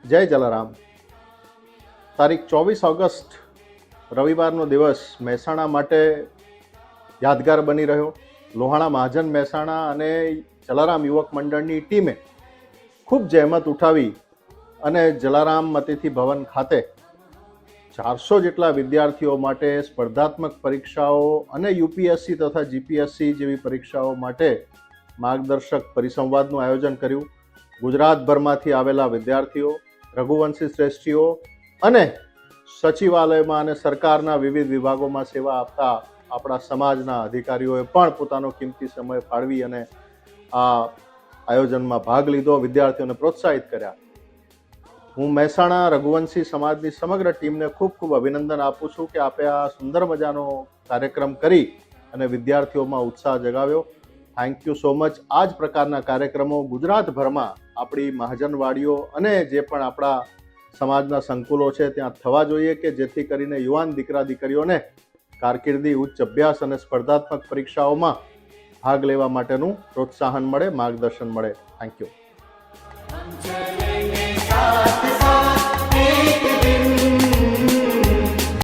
જય જલારામ. તારીખ 24 ઓગસ્ટ રવિવારનો દિવસ મહેસાણા માટે યાદગાર બની રહ્યો. લોહાણા મહાજન મહેસાણા અને જલારામ યુવક મંડળની ટીમે ખૂબ જહેમત ઉઠાવી અને જલારામ અતિથિ ભવન ખાતે 400 જેટલા વિદ્યાર્થીઓ માટે સ્પર્ધાત્મક પરીક્ષાઓ અને યુપીએસસી તથા જીપીએસસી જેવી પરીક્ષાઓ માટે માર્ગદર્શક પરિસંવાદનું આયોજન કર્યું. ગુજરાતભરમાંથી આવેલા વિદ્યાર્થીઓ, રઘુવંશી શ્રેષ્ઠીઓ અને સચિવાલયમાં અને સરકારના વિવિધ વિભાગોમાં સેવા આપતા આપણા સમાજના અધિકારીઓએ પણ પોતાનો કિંમતી સમય ફાળવી અને આ આયોજનમાં ભાગ લીધો, વિદ્યાર્થીઓને પ્રોત્સાહિત કર્યા. હું મહેસાણા રઘુવંશી સમાજની સમગ્ર ટીમને ખૂબ ખૂબ અભિનંદન આપું છું કે આપે આ સુંદર મજાનો કાર્યક્રમ કરી અને વિદ્યાર્થીઓમાં ઉત્સાહ જગાવ્યો. Thank you so much. આ જ પ્રકારના કાર્યક્રમો ગુજરાતભરમાં આપણી મહાજનવાડીઓ અને જે પણ આપણા સમાજના સંકુલો છે ત્યાં થવા જોઈએ કે જેથી કરીને યુવાન દીકરા દીકરીઓને કારકિર્દી, ઉચ્ચ અભ્યાસ અને સ્પર્ધાત્મક પરીક્ષાઓમાં ભાગ લેવા માટેનું પ્રોત્સાહન મળે, માર્ગદર્શન મળે. Thank you.